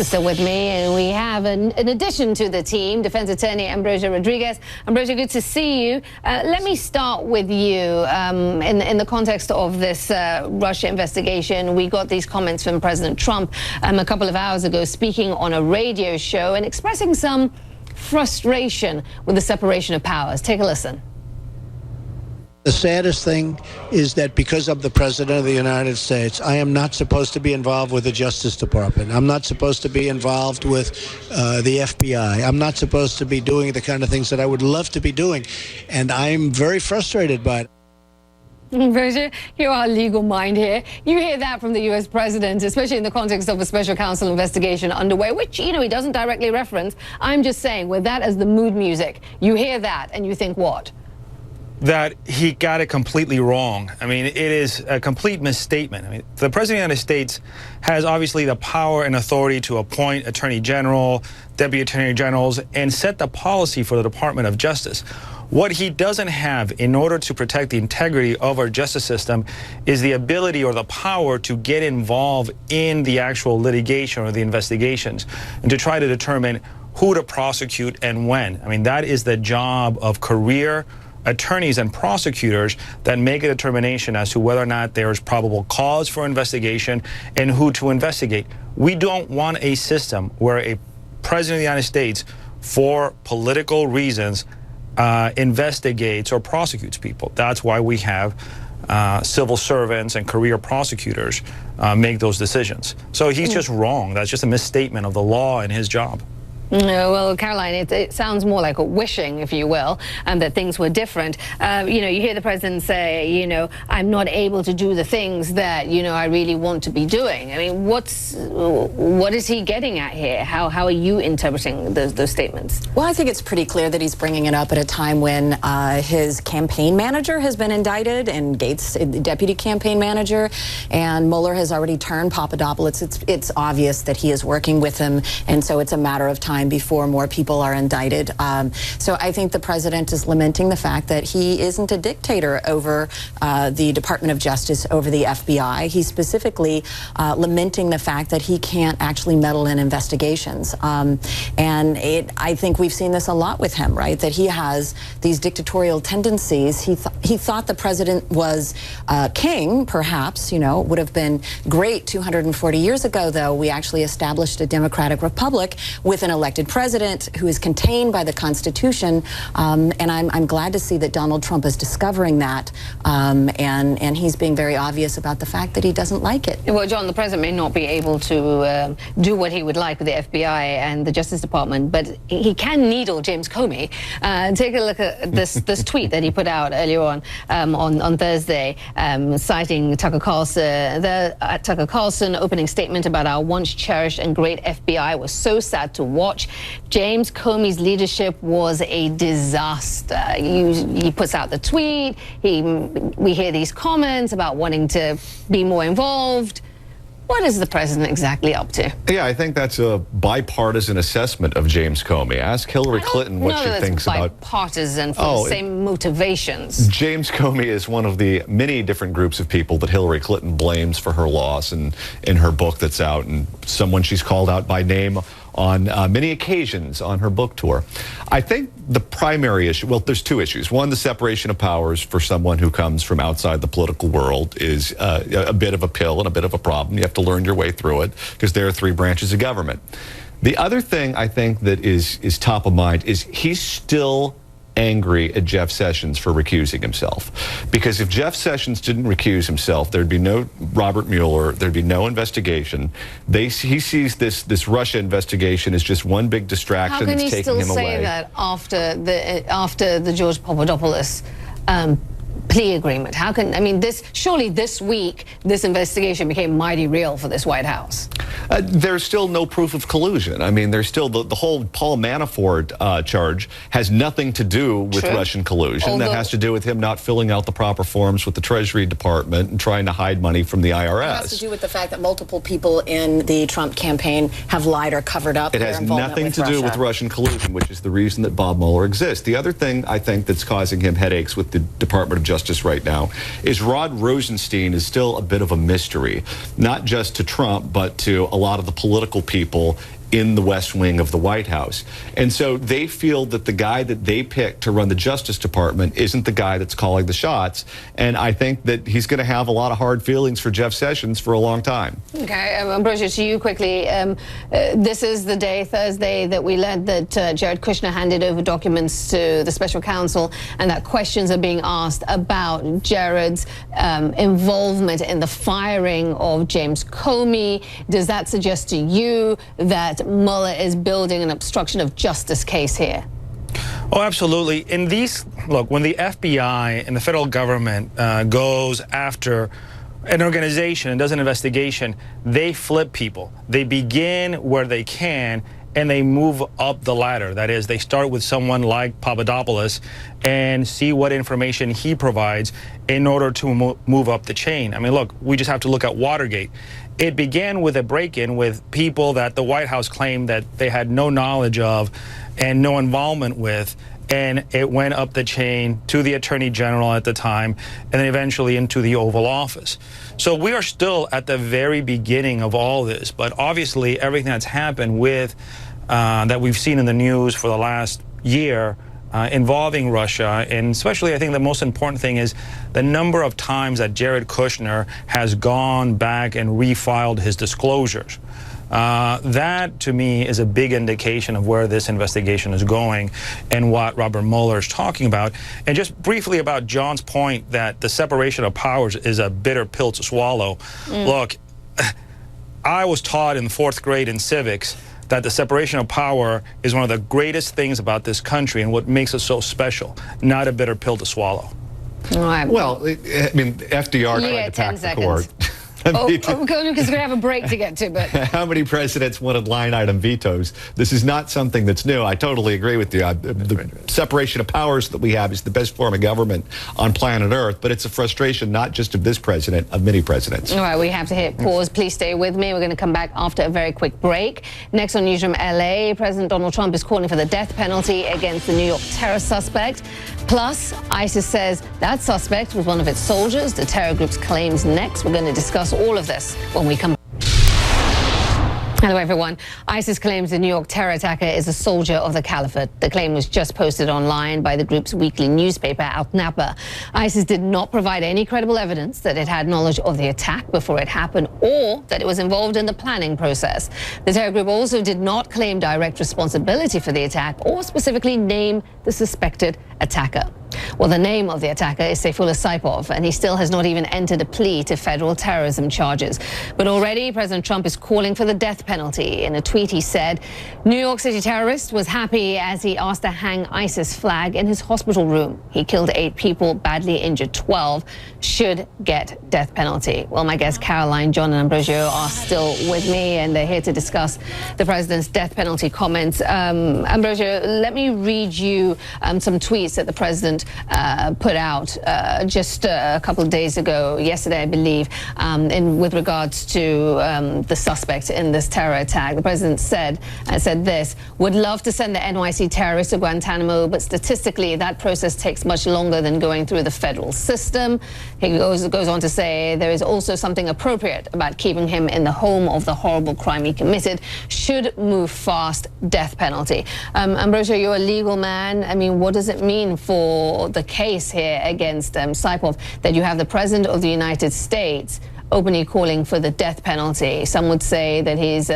Still with me, and we have an addition to the team, defense attorney Ambrosio Rodriguez. Ambrosio, good to see you. Let me start with you in the context of this Russia investigation. We got these comments from President Trump a couple of hours ago, speaking on a radio show and expressing some frustration with the separation of powers. Take a listen. The saddest thing is that because I'm the President of the United States, I am not supposed to be involved with the Justice Department. I'm not supposed to be involved with the FBI. I'm not supposed to be doing the kind of things that I would love to be doing. And I'm very frustrated by it. Ambrosio, you're our legal mind here. You hear that from the U.S. president, especially in the context of a special counsel investigation underway, which, you know, he doesn't directly reference. I'm just saying, with that as the mood music, you hear that and you think what? That he got it completely wrong. I mean, it is a complete misstatement. I mean, the President of the United States has obviously the power and authority to appoint Attorney General, Deputy Attorney Generals, and set the policy for the Department of Justice. What he doesn't have in order to protect the integrity of our justice system is the ability or the power to get involved in the actual litigation or the investigations and to try to determine who to prosecute and when. I mean, that is the job of career attorneys and prosecutors that make a determination as to whether or not there is probable cause for investigation and who to investigate. We don't want a system where a president of the United States, for political reasons, investigates or prosecutes people. That's why we have civil servants and career prosecutors make those decisions. So he's just wrong. That's just a misstatement of the law and his job. Well, Caroline, it sounds more like a wishing, if you will, that things were different. You know, you hear the president say, you know, I'm not able to do the things that, you know, I really want to be doing. I mean, what is he getting at here? How are you interpreting those statements? Well, I think it's pretty clear that he's bringing it up at a time when his campaign manager has been indicted, and Gates, the deputy campaign manager, and Mueller has already turned Papadopoulos. It's obvious that he is working with him, and so it's a matter of time before more people are indicted. So I think the president is lamenting the fact that he isn't a dictator over the Department of Justice, over the FBI. He's specifically lamenting the fact that he can't actually meddle in investigations. And I think we've seen this a lot with him, right? That he has these dictatorial tendencies. He thought the president was king, perhaps, you know. It would have been great 240 years ago, though. We actually established a democratic republic with an elected president who is contained by the Constitution, and I'm glad to see that Donald Trump is discovering that, and he's being very obvious about the fact that he doesn't like it. Well, John, the president may not be able to do what he would like with the FBI and the Justice Department, but he can needle James Comey. Take a look at this tweet that he put out earlier on Thursday, citing Tucker Carlson. Tucker Carlson opening statement about our once cherished and great FBI was so sad to watch. James Comey's leadership was a disaster. He puts out the tweet. We hear these comments about wanting to be more involved. What is the president exactly up to? Yeah, I think that's a bipartisan assessment of James Comey. Ask Hillary Clinton what she thinks about bipartisan for the same motivations. James Comey is one of the many different groups of people that Hillary Clinton blames for her loss, and in her book that's out, and someone she's called out by name on many occasions on her book tour. I think the primary issue, well, there's two issues. One, the separation of powers for someone who comes from outside the political world is a bit of a pill and a bit of a problem. You have to learn your way through it because there are three branches of government. The other thing I think that is top of mind is he's still angry at Jeff Sessions for recusing himself. Because if Jeff Sessions didn't recuse himself, there'd be no Robert Mueller, there'd be no investigation. He sees this Russia investigation as just one big distraction that's taking him away. How can he still say that after the George Papadopoulos plea agreement? How can, I mean, surely this week, this investigation became mighty real for this White House. There's still no proof of collusion. I mean, there's still the whole Paul Manafort charge has nothing to do with Russian collusion. That has to do with him not filling out the proper forms with the Treasury Department and trying to hide money from the IRS. It has to do with the fact that multiple people in the Trump campaign have lied or covered up their involvement with Russia. It has nothing to do with Russian collusion, which is the reason that Bob Mueller exists. The other thing I think that's causing him headaches with the Department of Justice justice right now is Rod Rosenstein is still a bit of a mystery, not just to Trump, but to a lot of the political people in the West Wing of the White House. And so they feel that the guy that they picked to run the Justice Department isn't the guy that's calling the shots. And I think that he's going to have a lot of hard feelings for Jeff Sessions for a long time. Okay, Ambrosio, to you quickly. This is the day, Thursday, that we learned that Jared Kushner handed over documents to the special counsel and that questions are being asked about Jared's involvement in the firing of James Comey. Does that suggest to you that Mueller is building an obstruction of justice case here? Oh, absolutely. Look, when the FBI and the federal government goes after an organization and does an investigation, they flip people. They begin where they can and they move up the ladder. That is, they start with someone like Papadopoulos and see what information he provides in order to move up the chain. I mean, look, we just have to look at Watergate. It began with a break-in with people that the White House claimed that they had no knowledge of and no involvement with, and it went up the chain to the Attorney General at the time, and then eventually into the Oval Office. So we are still at the very beginning of all this, but obviously everything that's happened with that we've seen in the news for the last year involving Russia, and especially I think the most important thing is the number of times that Jared Kushner has gone back and refiled his disclosures. That, to me, is a big indication of where this investigation is going and what Robert Mueller is talking about. And just briefly about John's point that the separation of powers is a bitter pill to swallow. Look, I was taught in the 4th grade in civics that the separation of power is one of the greatest things about this country and what makes it so special, not a bitter pill to swallow. All right. Well, I mean, FDR tried to pack the court. Because we're going to have a break to get to, but how many presidents wanted line item vetoes? This is not something that's new. I totally agree with you. The separation of powers that we have is the best form of government on planet Earth, but it's a frustration not just of this president, of many presidents. All right, we have to hit pause. Please stay with me. We're going to come back after a very quick break. Next on Newsroom LA, President Donald Trump is calling for the death penalty against the New York terror suspect. Plus, ISIS says that suspect was one of its soldiers. The terror group's claims next. We're going to discuss all of this when we come back. Hello, everyone. ISIS claims the New York terror attacker is a soldier of the caliphate. The claim was just posted online by the group's weekly newspaper, Al Napa. ISIS did not provide any credible evidence that it had knowledge of the attack before it happened or that it was involved in the planning process. The terror group also did not claim direct responsibility for the attack or specifically name the suspected attacker. Well, the name of the attacker is Saifullah Saipov, and he still has not even entered a plea to federal terrorism charges. But already, President Trump is calling for the death penalty. In a tweet, he said, New York City terrorist was happy as he asked to hang ISIS flag in his hospital room. He killed 8 people, badly injured 12, should get death penalty. Well, my guests Caroline, John, and Ambrosio are still with me, and they're here to discuss the president's death penalty comments. Ambrosio, let me read you some tweets that the president put out just a couple of days ago, yesterday, I believe, with regards to the suspect in this terror attack. The president said this: would love to send the NYC terrorists to Guantanamo, but statistically that process takes much longer than going through the federal system. He goes on to say there is also something appropriate about keeping him in the home of the horrible crime he committed. Should move fast, death penalty. Ambrosio, you're a legal man. I mean, what does it mean for the case here against Saipov that you have the President of the United States openly calling for the death penalty? Some would say that he's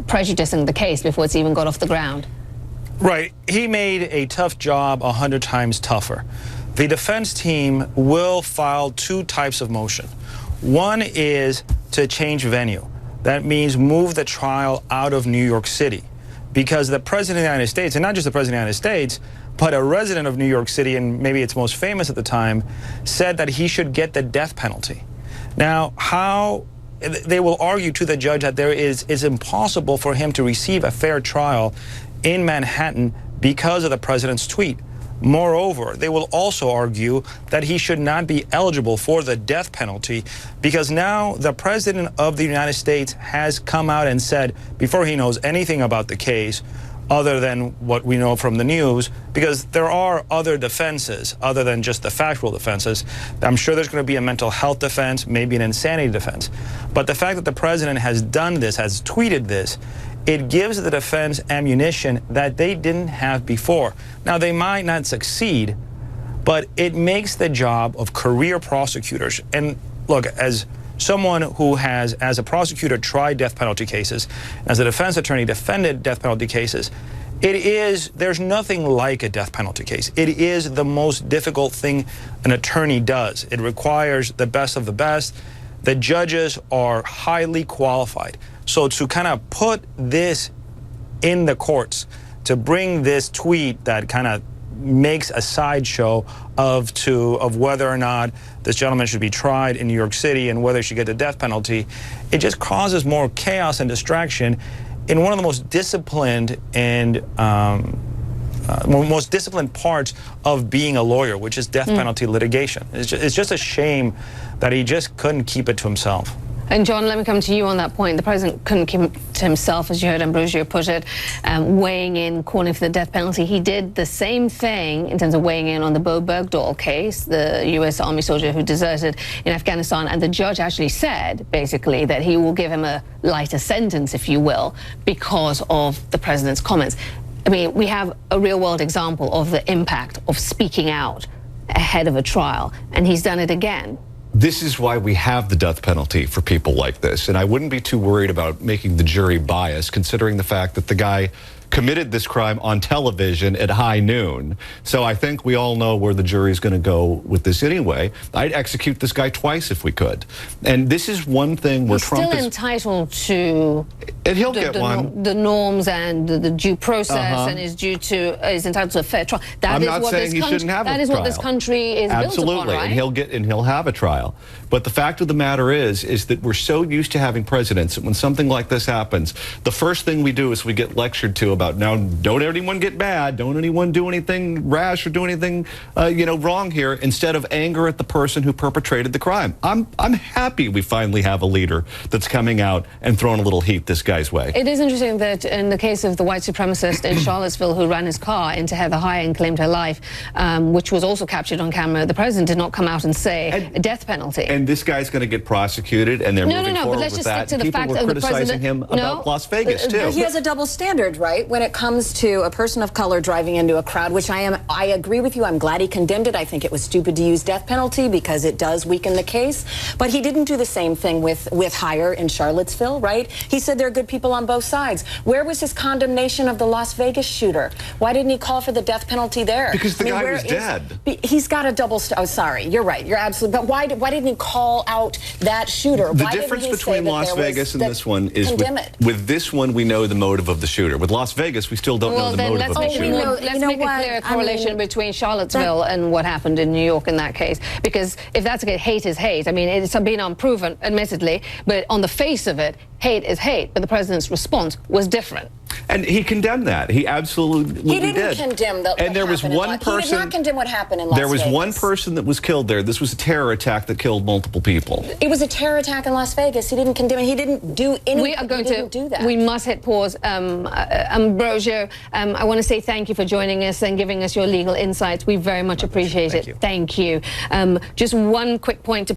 prejudicing the case before it's even got off the ground. Right. He made a tough job 100 times tougher. The defense team will file 2 types of motion. One is to change venue. That means move the trial out of New York City, because the President of the United States, and not just the President of the United States, but a resident of New York City, and maybe its most famous at the time, said that he should get the death penalty. Now, how they will argue to the judge that it's impossible for him to receive a fair trial in Manhattan because of the president's tweet. Moreover, they will also argue that he should not be eligible for the death penalty because now the President of the United States has come out and said, before he knows anything about the case, other than what we know from the news, because there are other defenses other than just the factual defenses. I'm sure there's going to be a mental health defense, maybe an insanity defense. But the fact that the president has done this, has tweeted this, it gives the defense ammunition that they didn't have before. Now, they might not succeed, but it makes the job of career prosecutors. And look, as someone who has, as a prosecutor, tried death penalty cases, as a defense attorney, defended death penalty cases, there's nothing like a death penalty case. It is the most difficult thing an attorney does. It requires the best of the best. The judges are highly qualified. So to kind of put this in the courts, to bring this tweet that kind of makes a sideshow of whether or not this gentleman should be tried in New York City and whether he should get the death penalty, it just causes more chaos and distraction in one of the most disciplined and most disciplined parts of being a lawyer, which is death penalty litigation. It's just a shame that he just couldn't keep it to himself. And John, let me come to you on that point. The president couldn't keep it to himself, as you heard Ambrosio put it, weighing in, calling for the death penalty. He did the same thing in terms of weighing in on the Bo Bergdahl case, the U.S. Army soldier who deserted in Afghanistan. And the judge actually said, basically, that he will give him a lighter sentence, if you will, because of the president's comments. I mean, we have a real-world example of the impact of speaking out ahead of a trial, and he's done it again. This is why we have the death penalty for people like this. And I wouldn't be too worried about making the jury biased, considering the fact that the guy committed this crime on television at high noon. So I think we all know where the jury's going to go with this anyway. I'd execute this guy twice if we could. And this is one thing where Trump is still entitled to and he'll get one. The norms and the due process, and is entitled to a fair trial. That is what this country is built upon, right? And he'll have a trial. But the fact of the matter is that we're so used to having presidents that when something like this happens, the first thing we do is we get lectured to about, now, don't anyone get mad, don't anyone do anything rash or do anything wrong here, instead of anger at the person who perpetrated the crime. I'm happy we finally have a leader that's coming out and throwing a little heat this guy's way. It is interesting that in the case of the white supremacist in Charlottesville who ran his car into Heather Heyer and claimed her life, which was also captured on camera, the president did not come out and say a death penalty. And this guy's going to get prosecuted, and they're moving forward with that. People were criticizing him about Las Vegas, too. He has a double standard, right? When it comes to a person of color driving into a crowd, which I agree with you. I'm glad he condemned it. I think it was stupid to use death penalty because it does weaken the case. But he didn't do the same thing with Heyer in Charlottesville, right? He said there are good people on both sides. Where was his condemnation of the Las Vegas shooter? Why didn't he call for the death penalty there? Because the guy was dead. He's got a double standard. Oh, sorry. You're right. You're absolutely. But why didn't he call out that shooter? The difference between Las Vegas and this one is with this one, we know the motive of the shooter. With Las Vegas, we still don't know the motive of the shooter. Let's make a clear correlation between Charlottesville and what happened in New York in that case. Because if that's okay, hate is hate. I mean, it's been unproven, admittedly, but on the face of it, hate is hate. But the president's response was different. And he condemned that. He absolutely did. He didn't condemn the. And there was one person. He did not condemn what happened in Las Vegas. There was one person that was killed there. This was a terror attack that killed multiple people. It was a terror attack in Las Vegas. He didn't condemn it. He didn't do anything. We are going to do that. We must hit pause. Ambrosio, I want to say thank you for joining us and giving us your legal insights. We very much appreciate it. Thank you. Just one quick point to